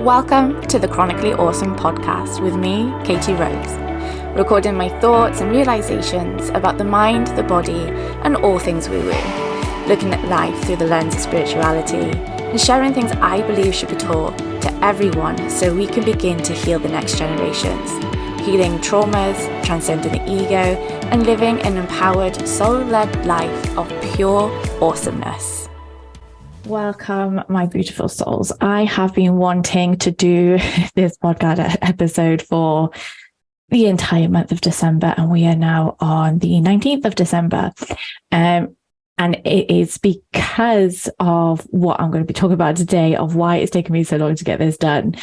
Welcome to the Chronically Awesome podcast with me, Katie Rose, recording my thoughts and realizations about the mind, the body, and all things woo-woo, looking at life through the lens of spirituality, and sharing things I believe should be taught to everyone so we can begin to heal the next generations, healing traumas, transcending the ego, and living an empowered, soul-led life of pure awesomeness. Welcome, my beautiful souls. I have been wanting to do this podcast episode for the entire month of December, and we are now on the 19th of December. And it is because of what I'm going to be talking about today, of why it's taken me so long to get this done.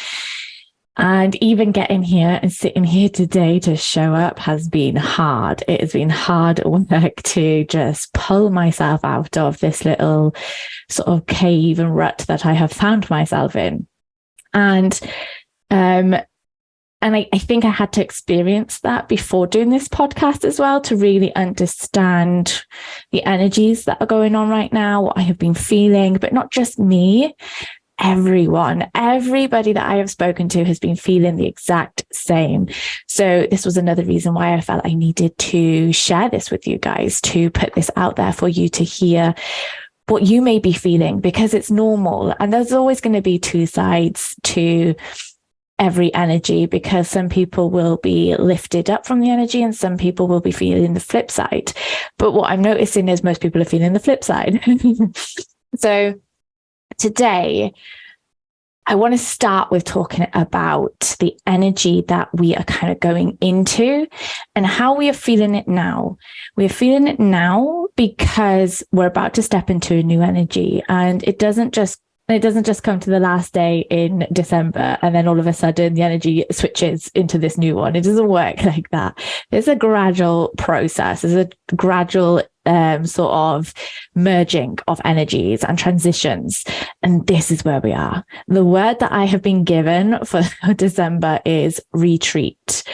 And even getting here and sitting here today to show up has been hard. It has been hard work to just pull myself out of this little sort of cave and rut that I have found myself in. And I think I had to experience that before doing this podcast as well, to really understand the energies that are going on right now, what I have been feeling, but not just me. Everybody that I have spoken to has been feeling the exact same. So this was another reason why I felt I needed to share this with you guys, to put this out there for you to hear what you may be feeling, because it's normal. And there's always going to be two sides to every energy, because some people will be lifted up from the energy and some people will be feeling the flip side. But what I'm noticing is most people are feeling the flip side. So today, I want to start with talking about the energy that we are kind of going into and how we are feeling it now. We're feeling it now because we're about to step into a new energy, and it doesn't just come to the last day in December and then all of a sudden the energy switches into this new one. It doesn't work like that. There's a gradual process. There's a gradual sort of merging of energies and transitions. And this is where we are. The word that I have been given for December is retreat.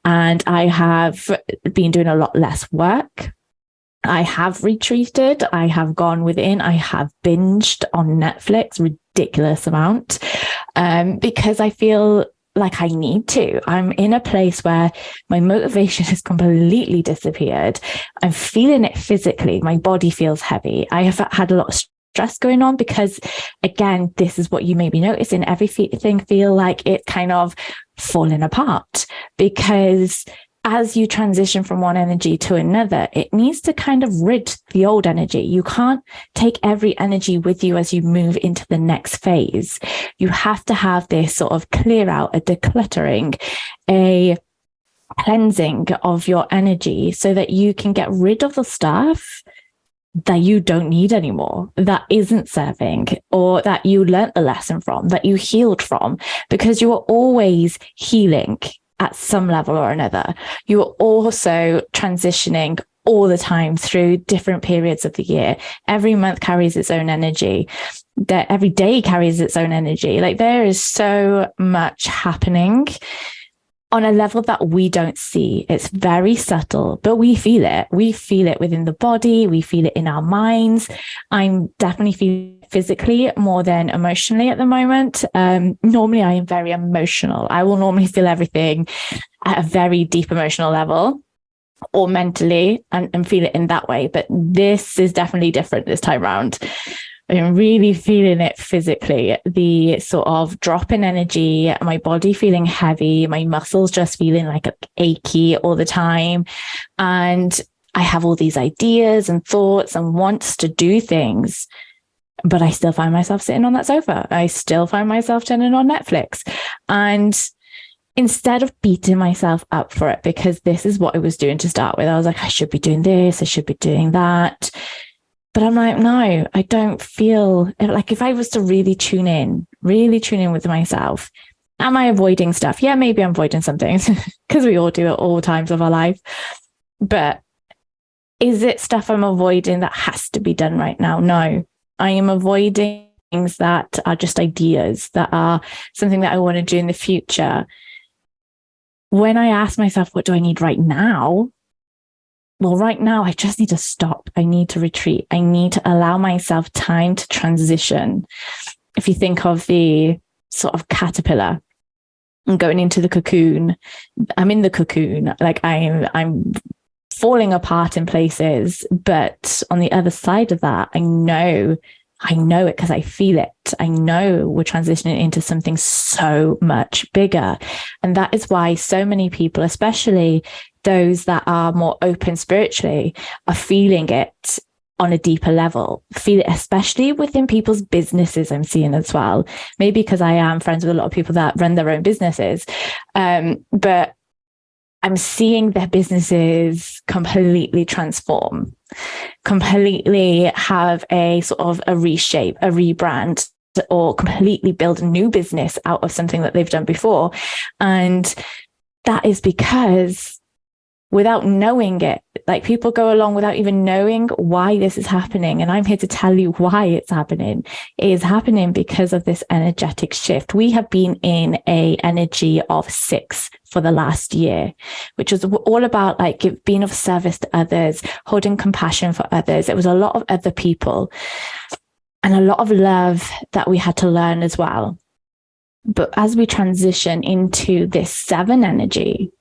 And I have been doing a lot less work. I have retreated. I have gone within. I have binged on Netflix, ridiculous amount, because I feel like I need to. I'm in a place where my motivation has completely disappeared. I'm feeling it physically. My body feels heavy. I have had a lot of stress going on because, again, this is what you may be noticing. Everything feel like it's kind of falling apart, because as you transition from one energy to another, it needs to kind of rid the old energy. You can't take every energy with you as you move into the next phase. You have to have this sort of clear out, a decluttering, a cleansing of your energy so that you can get rid of the stuff that you don't need anymore, that isn't serving, or that you learnt the lesson from, that you healed from, because you are always healing at some level or another. You are also transitioning all the time through different periods of the year. Every month carries its own energy. That every day carries its own energy. Like, there is so much happening on a level that we don't see. It's very subtle, but we feel it. We feel it within the body. We feel it in our minds. I'm definitely feeling physically more than emotionally at the moment. Normally I am very emotional. I will normally feel everything at a very deep emotional level or mentally and feel it in that way. But this is definitely different this time around. I'm really feeling it physically, the sort of drop in energy, my body feeling heavy, my muscles just feeling like achy all the time. And I have all these ideas and thoughts and wants to do things, but I still find myself sitting on that sofa. I still find myself turning on Netflix. And instead of beating myself up for it, because this is what I was doing to start with, I was like, I should be doing this, I should be doing that. But I'm like, no, I don't feel like, if I was to really tune in with myself, am I avoiding stuff? Yeah, maybe I'm avoiding some things because we all do at all times of our life. But is it stuff I'm avoiding that has to be done right now? No, I am avoiding things that are just ideas, that are something that I want to do in the future. When I ask myself, what do I need right now? Well, right now, I just need to stop. I need to retreat. I need to allow myself time to transition. If you think of the sort of caterpillar and going into the cocoon. I'm in the cocoon, like I'm falling apart in places, but on the other side of that, I know it because I feel it. I know we're transitioning into something so much bigger. And that is why so many people, especially those that are more open spiritually, are feeling it on a deeper level, feel it especially within people's businesses. I'm seeing as well, maybe because I am friends with a lot of people that run their own businesses. But I'm seeing their businesses completely transform, completely have a sort of a reshape, a rebrand, or completely build a new business out of something that they've done before. And that is because without knowing it, like people go along without even knowing why this is happening. And I'm here to tell you why it's happening. It is happening because of this energetic shift. We have been in a energy of 6 for the last year, which was all about like being of service to others, holding compassion for others. It was a lot of other people and a lot of love that we had to learn as well. But as we transition into this 7 energy,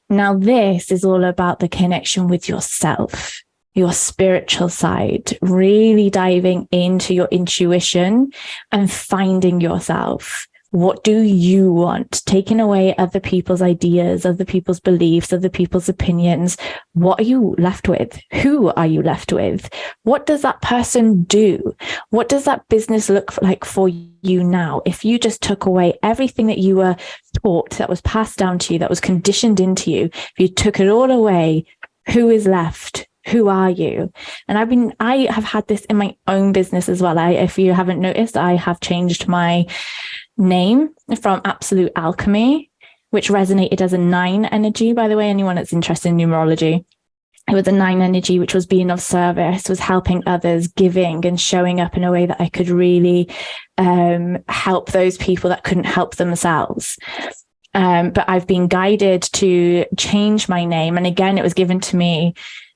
now, this is all about the connection with yourself, your spiritual side, really diving into your intuition and finding yourself. What do you want? Taking away other people's ideas, other people's beliefs, other people's opinions. What are you left with? Who are you left with? What does that person do? What does that business look like for you now? If you just took away everything that you were taught, that was passed down to you, that was conditioned into you, if you took it all away, who is left? Who are you? And I have had this in my own business as well. If you haven't noticed, I have changed my name from Absolute Alchemy, which resonated as a 9 energy, by the way, anyone that's interested in numerology. It was a 9 energy, which was being of service, was helping others, giving and showing up in a way that I could really help those people that couldn't help themselves. But I've been guided to change my name. And again, it was given to me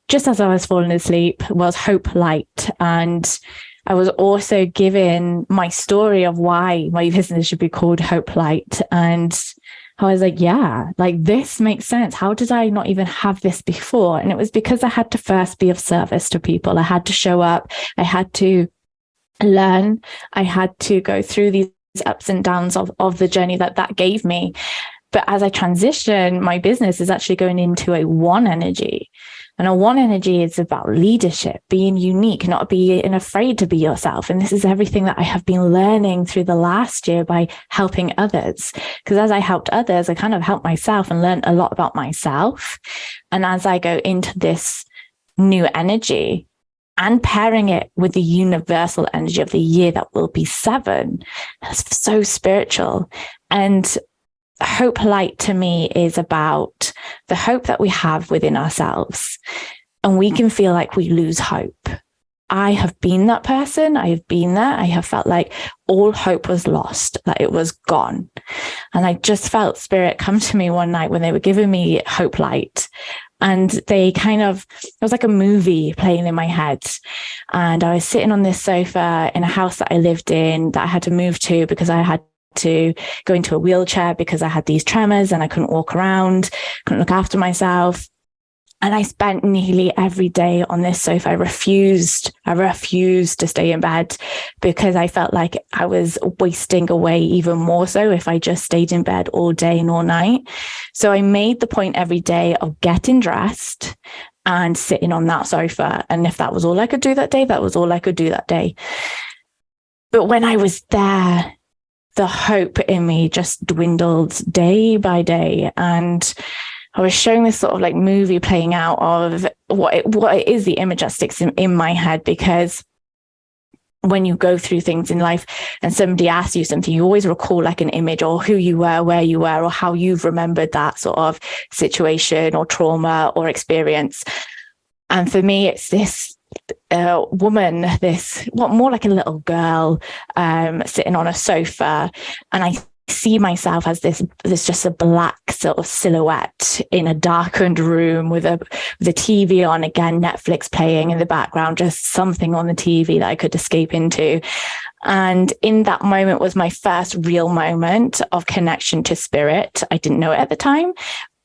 just as I was falling asleep, was Hope Light. And I was also given my story of why my business should be called Hope Light. And I was like, yeah, like this makes sense. How did I not even have this before? And it was because I had to first be of service to people. I had to show up. I had to learn. I had to go through these ups and downs of the journey that gave me. But as I transition, my business is actually going into a 1 energy. And a 1 energy is about leadership, being unique, not being afraid to be yourself. And this is everything that I have been learning through the last year by helping others. Because as I helped others, I kind of helped myself and learned a lot about myself. And as I go into this new energy and pairing it with the universal energy of the year that will be 7, that's so spiritual. And Hope Light to me is about the hope that we have within ourselves, and we can feel like we lose hope. I have been that person. I have been there. I have felt like all hope was lost, that it was gone. And I just felt spirit come to me one night when they were giving me Hope Light. And they it was like a movie playing in my head. And I was sitting on this sofa in a house that I lived in that I had to move to because I had to go into a wheelchair because I had these tremors and I couldn't walk around, couldn't look after myself. And I spent nearly every day on this sofa. I refused to stay in bed because I felt like I was wasting away even more so if I just stayed in bed all day and all night. So I made the point every day of getting dressed and sitting on that sofa. And if that was all I could do that day, that was all I could do that day. But when I was there, the hope in me just dwindled day by day. And I was showing this sort of like movie playing out of what it is, the image that sticks in my head, because when you go through things in life and somebody asks you something, you always recall like an image or who you were, where you were, or how you've remembered that sort of situation or trauma or experience. And for me, it's this woman, more like a little girl, sitting on a sofa. And I see myself as this just a black sort of silhouette in a darkened room with a TV on, again, Netflix playing in the background, just something on the TV that I could escape into. And in that moment was my first real moment of connection to spirit. I didn't know it at the time,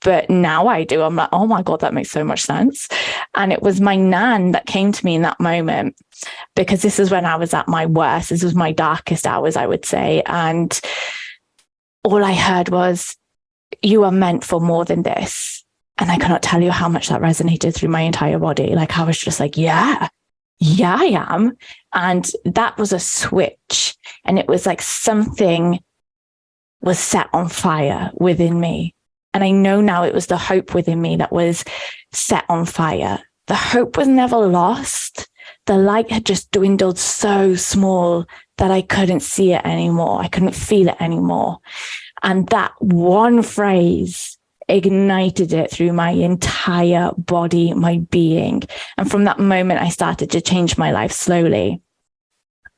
but now I do. I'm like, oh my God, that makes so much sense. And it was my nan that came to me in that moment, because this is when I was at my worst. This was my darkest hours, I would say. And all I heard was, you are meant for more than this. And I cannot tell you how much that resonated through my entire body. Like, I was just like, yeah, I am. And that was a switch. And it was like something was set on fire within me. And I know now it was the hope within me that was set on fire. The hope was never lost. The light had just dwindled so small that I couldn't see it anymore. I couldn't feel it anymore. And that one phrase ignited it through my entire body, my being. And from that moment, I started to change my life slowly.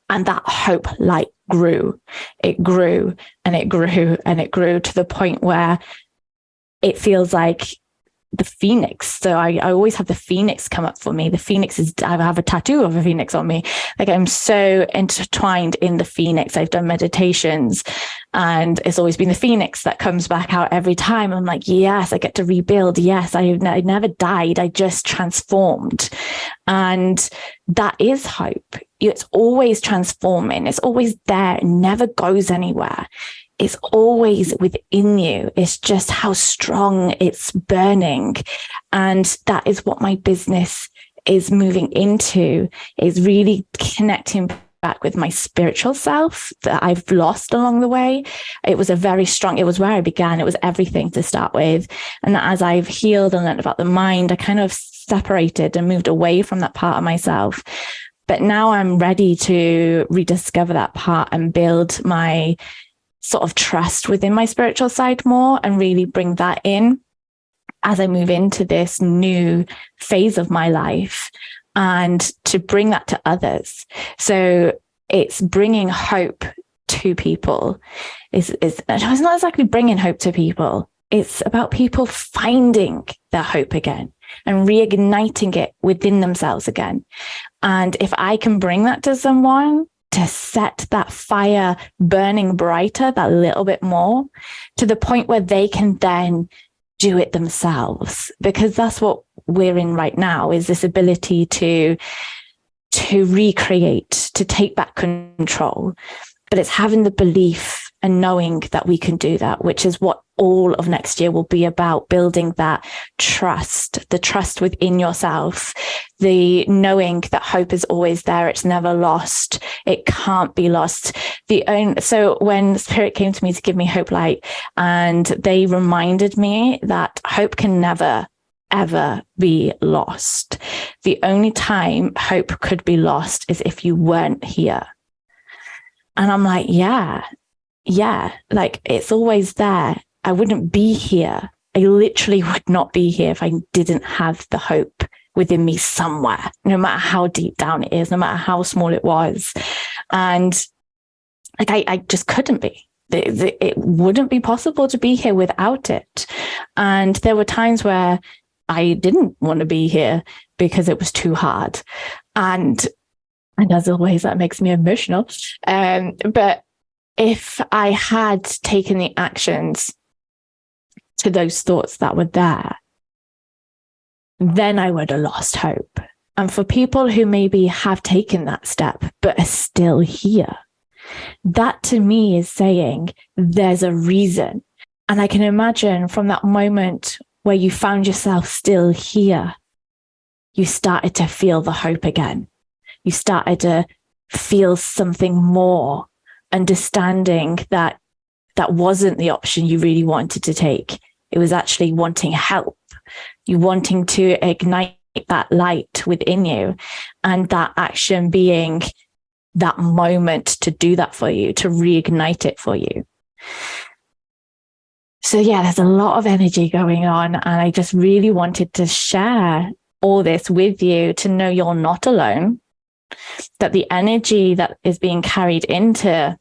And that hope light grew. It grew and it grew and it grew to the point where it feels like the phoenix. So I always have the phoenix come up for me. The phoenix is, I have a tattoo of a phoenix on me. Like, I'm so intertwined in the phoenix. I've done meditations and it's always been the phoenix that comes back out every time. I'm like, yes, I get to rebuild. Yes, I never died. I just transformed. And that is hope. It's always transforming. It's always there. It never goes anywhere. It's always within you. It's just how strong it's burning. And that is what my business is moving into, is really connecting back with my spiritual self that I've lost along the way. It was it was where I began. It was everything to start with. And as I've healed and learned about the mind, I kind of separated and moved away from that part of myself. But now I'm ready to rediscover that part and build my sort of trust within my spiritual side more, and really bring that in as I move into this new phase of my life, and to bring that to others. So it's bringing hope to people. It's not exactly bringing hope to people. It's about people finding their hope again and reigniting it within themselves again. And if I can bring that to someone, to set that fire burning brighter, that little bit more, to the point where they can then do it themselves. Because that's what we're in right now, is this ability to recreate, to take back control. But it's having the belief and knowing that we can do that, which is what all of next year will be about, building that trust, the trust within yourself, the knowing that hope is always there. It's never lost. It can't be lost. So when Spirit came to me to give me Hope Light, and they reminded me that hope can never, ever be lost. The only time hope could be lost is if you weren't here. And I'm like, yeah, like it's always there. I wouldn't be here. I literally would not be here if I didn't have the hope within me somewhere, no matter how deep down it is, no matter how small it was. And like, I just couldn't be. It wouldn't be possible to be here without it. And there were times where I didn't want to be here because it was too hard. And as always, that makes me emotional. But if I had taken the actions to those thoughts that were there, then I would have lost hope. And for people who maybe have taken that step, but are still here, that to me is saying there's a reason. And I can imagine from that moment where you found yourself still here, you started to feel the hope again. You started to feel something more, understanding that that wasn't the option you really wanted to take. It was actually wanting help. You wanting to ignite that light within you, and that action being that moment to do that for you, to reignite it for you. So yeah, there's a lot of energy going on, and I just really wanted to share all this with you, to know you're not alone, that the energy that is being carried into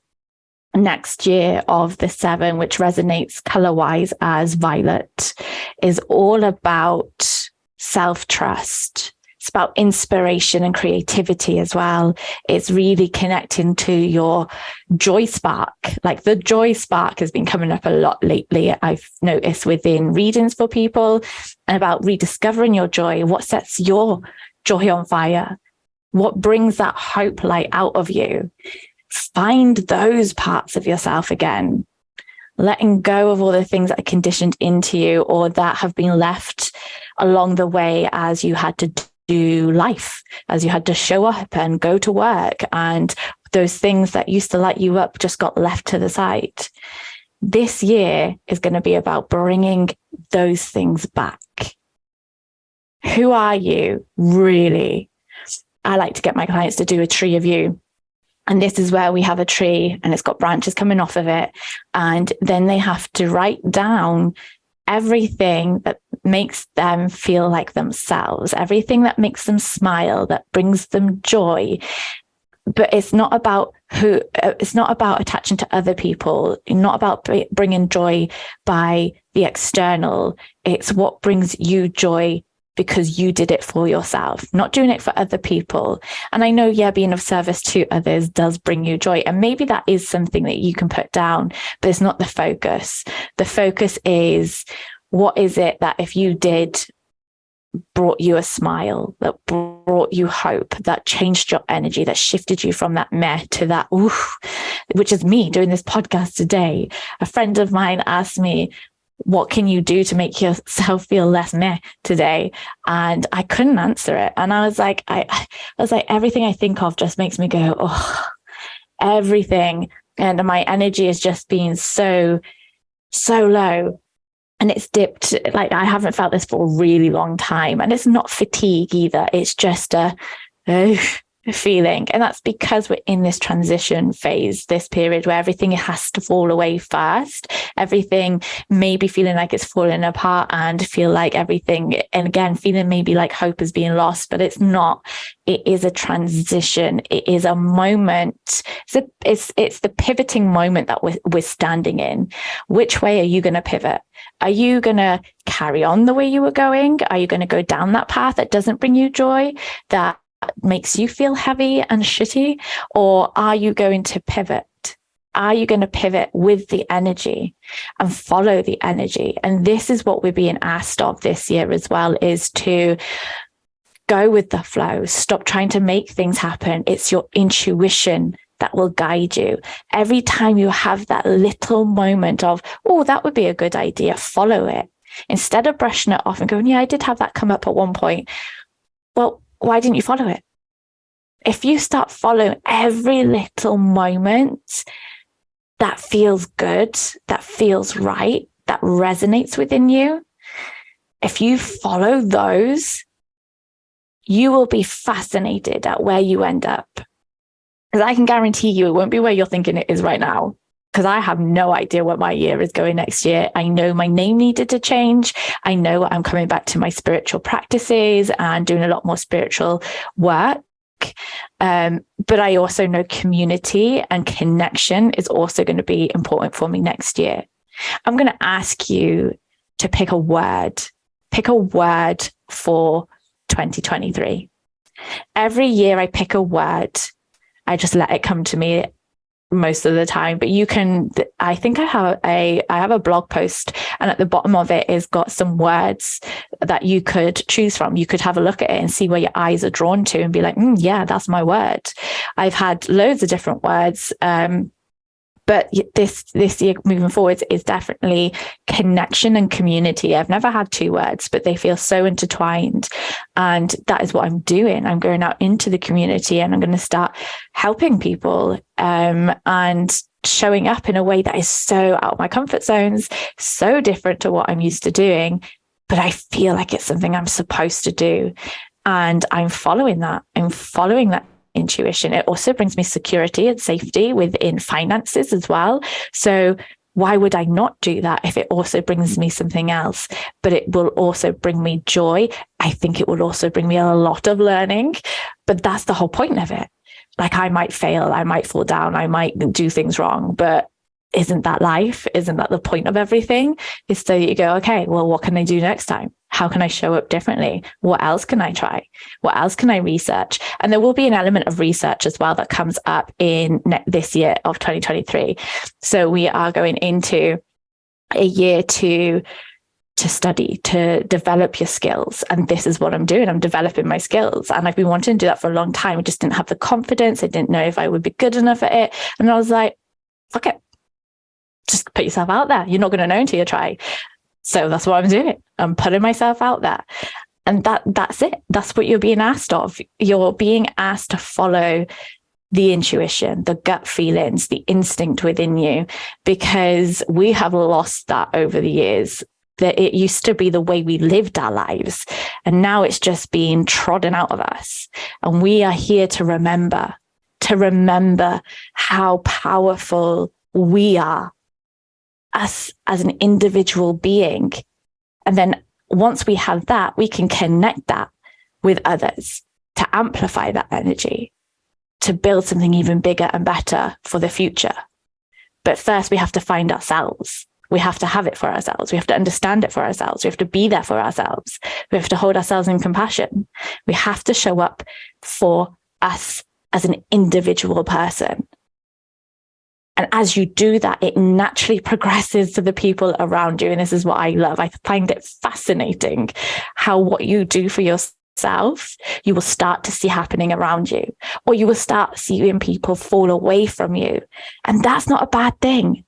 next year of the 7, which resonates color-wise as violet, is all about self-trust. It's about inspiration and creativity as well. It's really connecting to your joy spark. Like the joy spark has been coming up a lot lately. I've noticed within readings for people, and about rediscovering your joy. What sets your joy on fire? What brings that hope light out of you? Find those parts of yourself again, letting go of all the things that are conditioned into you or that have been left along the way as you had to do life, as you had to show up and go to work, and those things that used to light you up just got left to the side. This year is going to be about bringing those things back. Who are you really? I like to get my clients to do a tree of you. And this is where we have a tree and it's got branches coming off of it. And then they have to write down everything that makes them feel like themselves, everything that makes them smile, that brings them joy. But it's not about it's not about attaching to other people, not about bringing joy by the external. It's what brings you joy because you did it for yourself, not doing it for other people. And I know, being of service to others does bring you joy. And maybe that is something that you can put down, but it's not the focus. The focus is, what is it that if you did brought you a smile, that brought you hope, that changed your energy, that shifted you from that meh to that oof, which is me doing this podcast today. A friend of mine asked me, what can you do to make yourself feel less meh today? And I couldn't answer it. And I was like, everything I think of just makes me go, oh, everything. And my energy is just being so low. And it's dipped, like I haven't felt this for a really long time. And it's not fatigue either. It's just a feeling. And that's because we're in this transition phase, this period where everything has to fall away first. Everything may be feeling like it's falling apart and feel like everything, and again, feeling maybe like hope is being lost, but it's not. It is a transition. It is a moment. It's the pivoting moment that we're standing in. Which way are you going to pivot? Are you going to carry on the way you were going? Are you going to go down that path that doesn't bring you joy, that makes you feel heavy and shitty? Or are you going to pivot? Are you going to pivot with the energy and follow the energy? And this is what we're being asked of this year as well, is to go with the flow. Stop trying to make things happen. It's your intuition that will guide you. Every time you have that little moment of, oh, that would be a good idea, follow it. Instead of brushing it off and going, yeah, I did have that come up at one point. Well, why didn't you follow it? If you start following every little moment that feels good, that feels right, that resonates within you, if you follow those, you will be fascinated at where you end up. Because I can guarantee you it won't be where you're thinking it is right now. Because I have no idea what my year is going next year. I know my name needed to change. I know I'm coming back to my spiritual practices and doing a lot more spiritual work. But I also know community and connection is also going to be important for me next year. I'm going to ask you to pick a word. Pick a word for 2023. Every year I pick a word. I just let it come to me most of the time, but you can, I think I have a blog post, and at the bottom of it is got some words that you could choose from. You could have a look at it and see where your eyes are drawn to and be like, yeah, that's my word. I've had loads of different words. But this year moving forward is definitely connection and community. I've never had two words, but they feel so intertwined. And that is what I'm doing. I'm going out into the community and I'm going to start helping people and showing up in a way that is so out of my comfort zones, so different to what I'm used to doing. But I feel like it's something I'm supposed to do. And I'm following that. I'm following that intuition. It also brings me security and safety within finances as well. So why would I not do that if it also brings me something else? But it will also bring me joy. I think it will also bring me a lot of learning, but that's the whole point of it. Like I might fail, I might fall down, I might do things wrong, but isn't that life? Isn't that the point of everything? Is so that you go, okay, well, what can I do next time? How can I show up differently? What else can I try? What else can I research? And there will be an element of research as well that comes up in this year of 2023. So we are going into a year to study, to develop your skills. And this is what I'm doing. I'm developing my skills. And I've been wanting to do that for a long time. I just didn't have the confidence. I didn't know if I would be good enough at it. And I was like, fuck it. Just put yourself out there. You're not going to know until you try. So that's what I'm doing. I'm putting myself out there. And that's it. That's what you're being asked of. You're being asked to follow the intuition, the gut feelings, the instinct within you, because we have lost that over the years. That it used to be the way we lived our lives. And now it's just being trodden out of us. And we are here to remember how powerful we are as an individual being. And then once we have that, we can connect that with others to amplify that energy, to build something even bigger and better for the future. But first, we have to find ourselves. We have to have it for ourselves. We have to understand it for ourselves. We have to be there for ourselves. We have to hold ourselves in compassion. We have to show up for us as an individual person. And as you do that, it naturally progresses to the people around you. And this is what I love. I find it fascinating how what you do for yourself, you will start to see happening around you, or you will start seeing people fall away from you. And that's not a bad thing.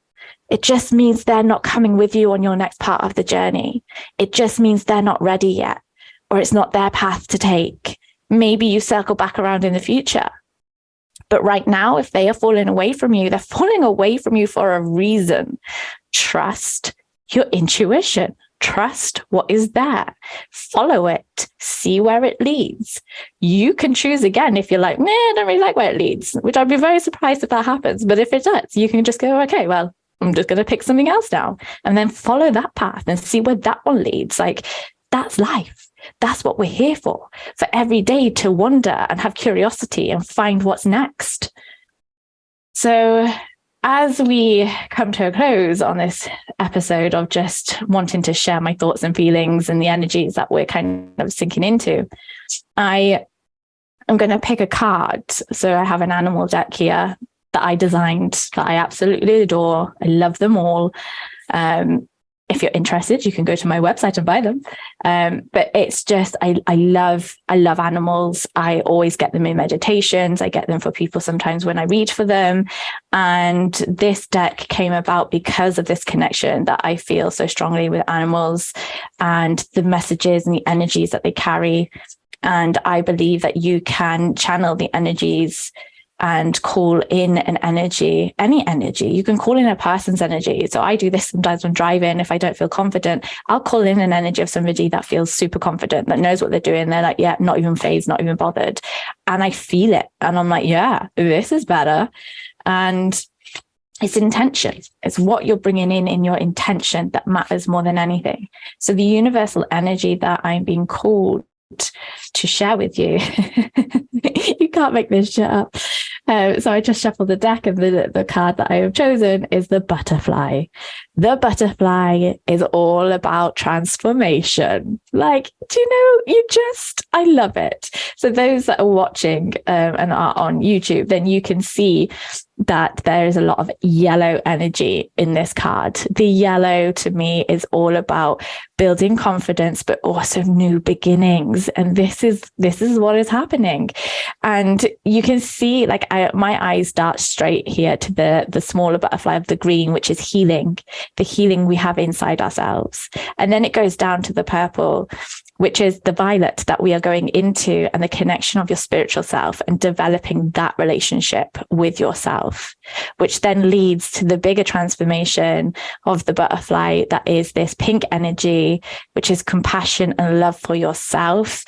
It just means they're not coming with you on your next part of the journey. It just means they're not ready yet, or it's not their path to take. Maybe you circle back around in the future. But right now, if they are falling away from you, they're falling away from you for a reason. Trust your intuition. Trust what is there. Follow it. See where it leads. You can choose again if you're like, nah, I don't really like where it leads, which I'd be very surprised if that happens. But if it does, you can just go, okay, well, I'm just going to pick something else now, and then follow that path and see where that one leads. Like, that's life. That's what we're here for every day, to wonder and have curiosity and find what's next. So as we come to a close on this episode of just wanting to share my thoughts and feelings and the energies that we're kind of sinking into, I am going to pick a card. So I have an animal deck here that I designed, that I absolutely adore. I love them all. If you're interested, you can go to my website and buy them. But it's just, I love animals. I always get them in meditations. I get them for people sometimes when I read for them. And this deck came about because of this connection that I feel so strongly with animals and the messages and the energies that they carry. And I believe that you can channel the energies and call in an energy, any energy. You can call in a person's energy. So I do this sometimes when driving. If I don't feel confident, I'll call in an energy of somebody that feels super confident, that knows what they're doing. They're like, yeah, not even fazed, not even bothered. And I feel it. And I'm like, yeah, this is better. And it's intention. It's what you're bringing in your intention that matters more than anything. So the universal energy that I'm being called to share with you, you can't make this shit up. So I just shuffled the deck, and the card that I have chosen is the butterfly. The butterfly is all about transformation. Like, do you know, I love it. So those that are watching and are on YouTube, then you can see that there is a lot of yellow energy in this card. The yellow to me is all about building confidence, but also new beginnings. And this is what is happening. And you can see, like, my eyes dart straight here to the smaller butterfly of the green, which is healing, the healing we have inside ourselves. And then it goes down to the purple, which is the violet that we are going into, and the connection of your spiritual self and developing that relationship with yourself, which then leads to the bigger transformation of the butterfly that is this pink energy, which is compassion and love for yourself,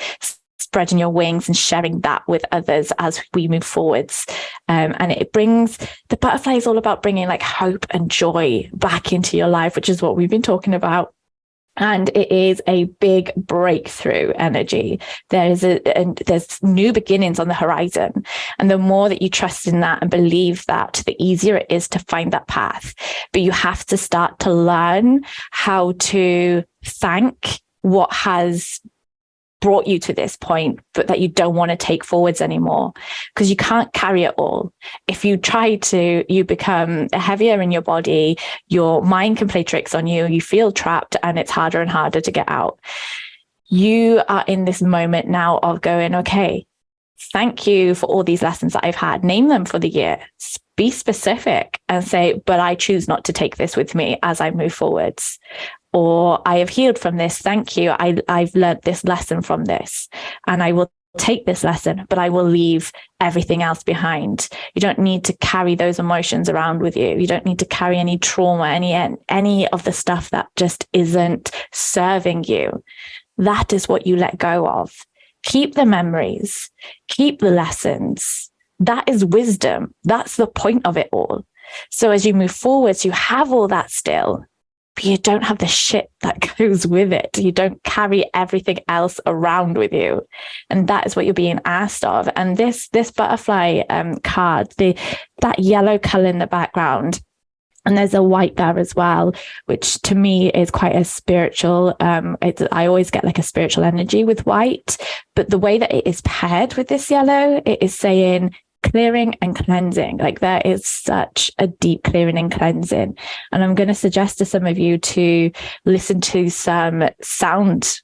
spreading your wings and sharing that with others as we move forwards. And it brings, the butterfly is all about bringing like hope and joy back into your life, which is what we've been talking about. And it is a big breakthrough energy. There's new beginnings on the horizon. And the more that you trust in that and believe that, the easier it is to find that path. But you have to start to learn how to thank what has brought you to this point, but that you don't want to take forwards anymore, because you can't carry it all. If you try to, you become heavier in your body, your mind can play tricks on you, you feel trapped, and it's harder and harder to get out. You are in this moment now of going, okay, thank you for all these lessons that I've had. Name them for the year. Be specific and say, but I choose not to take this with me as I move forwards. Or I have healed from this. Thank you. I've learned this lesson from this, and I will take this lesson, but I will leave everything else behind. You don't need to carry those emotions around with you. You don't need to carry any trauma, any of the stuff that just isn't serving you. That is what you let go of. Keep the memories, keep the lessons. That is wisdom. That's the point of it all. So as you move forwards, you have all that still, but you don't have the shit that goes with it. You don't carry everything else around with you. And that is what you're being asked of. And this butterfly card, that yellow color in the background, and there's a white there as well, which to me is quite a spiritual, I always get like a spiritual energy with white, but the way that it is paired with this yellow, it is saying clearing and cleansing. Like there is such a deep clearing and cleansing. And I'm going to suggest to some of you to listen to some sound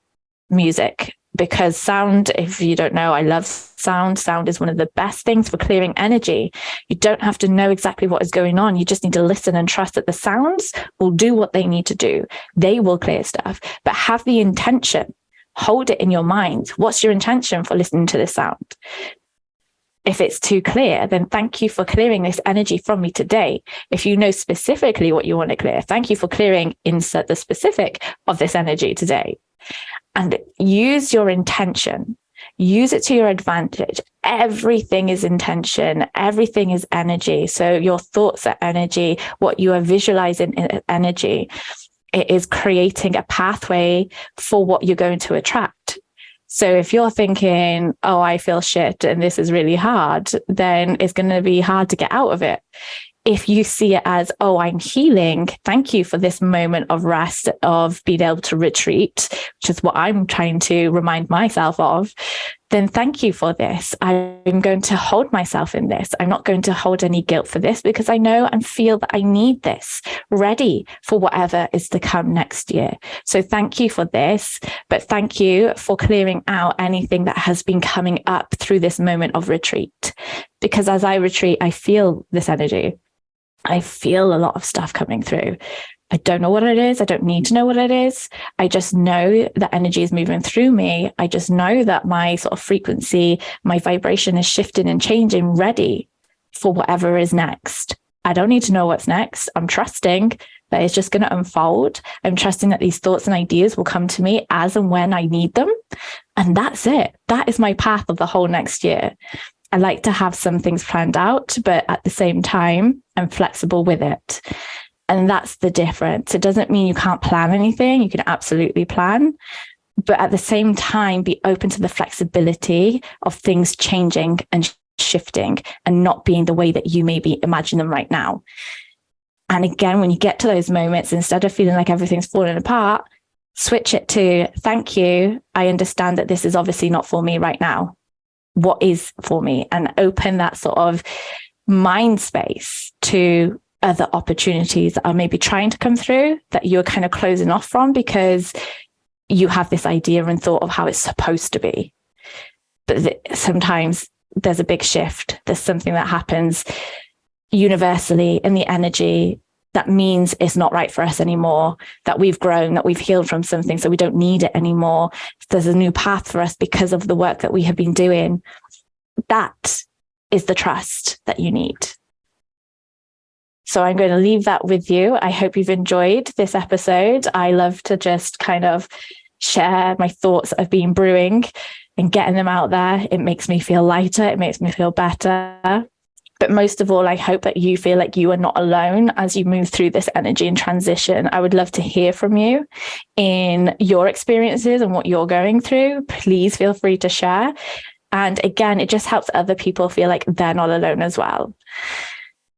music, because sound, if you don't know, I love sound. Sound is one of the best things for clearing energy. You don't have to know exactly what is going on. You just need to listen and trust that the sounds will do what they need to do. They will clear stuff, but have the intention. Hold it in your mind. What's your intention for listening to this sound? If it's too clear, then thank you for clearing this energy from me today. If you know specifically what you want to clear, thank you for clearing, insert the specific of this energy today. And use your intention. Use it to your advantage. Everything is intention. Everything is energy. So your thoughts are energy. What you are visualizing is energy. It is creating a pathway for what you're going to attract. So if you're thinking, oh, I feel shit and this is really hard, then it's going to be hard to get out of it. If you see it as, oh, I'm healing, thank you for this moment of rest, of being able to retreat, which is what I'm trying to remind myself of, then thank you for this. I'm going to hold myself in this. I'm not going to hold any guilt for this, because I know and feel that I need this, ready for whatever is to come next year. So thank you for this, but thank you for clearing out anything that has been coming up through this moment of retreat. Because as I retreat, I feel this energy. I feel a lot of stuff coming through. I don't know what it is. I don't need to know what it is. I just know that energy is moving through me. I just know that my sort of frequency, my vibration is shifting and changing, ready for whatever is next. I don't need to know what's next. I'm trusting that it's just going to unfold. I'm trusting that these thoughts and ideas will come to me as and when I need them. And that's it. That is my path of the whole next year. I like to have some things planned out, but at the same time, I'm flexible with it. And that's the difference. It doesn't mean you can't plan anything. You can absolutely plan, but at the same time, be open to the flexibility of things changing and shifting and not being the way that you maybe imagine them right now. And again, when you get to those moments, instead of feeling like everything's falling apart, switch it to, thank you. I understand that this is obviously not for me right now. What is for me? And open that sort of mind space to other opportunities that are maybe trying to come through that you're kind of closing off from because you have this idea and thought of how it's supposed to be. But sometimes there's a big shift. There's something that happens universally in the energy that means it's not right for us anymore, that we've grown, that we've healed from something, so we don't need it anymore. There's a new path for us because of the work that we have been doing. That is the trust that you need. So I'm going to leave that with you. I hope you've enjoyed this episode. I love to just kind of share my thoughts that have been brewing and getting them out there. It makes me feel lighter. It makes me feel better. But most of all, I hope that you feel like you are not alone as you move through this energy and transition. I would love to hear from you in your experiences and what you're going through. Please feel free to share. And again, it just helps other people feel like they're not alone as well.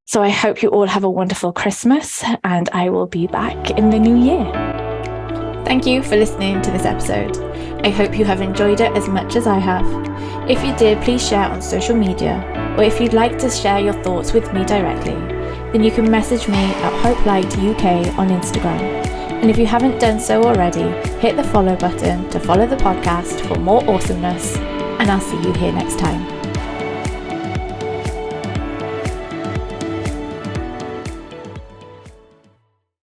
So I hope you all have a wonderful Christmas, and I will be back in the new year. Thank you for listening to this episode. I hope you have enjoyed it as much as I have. If you did, please share on social media, or if you'd like to share your thoughts with me directly, then you can message me at HopeLightUK on Instagram. And if you haven't done so already, hit the follow button to follow the podcast for more awesomeness, and I'll see you here next time.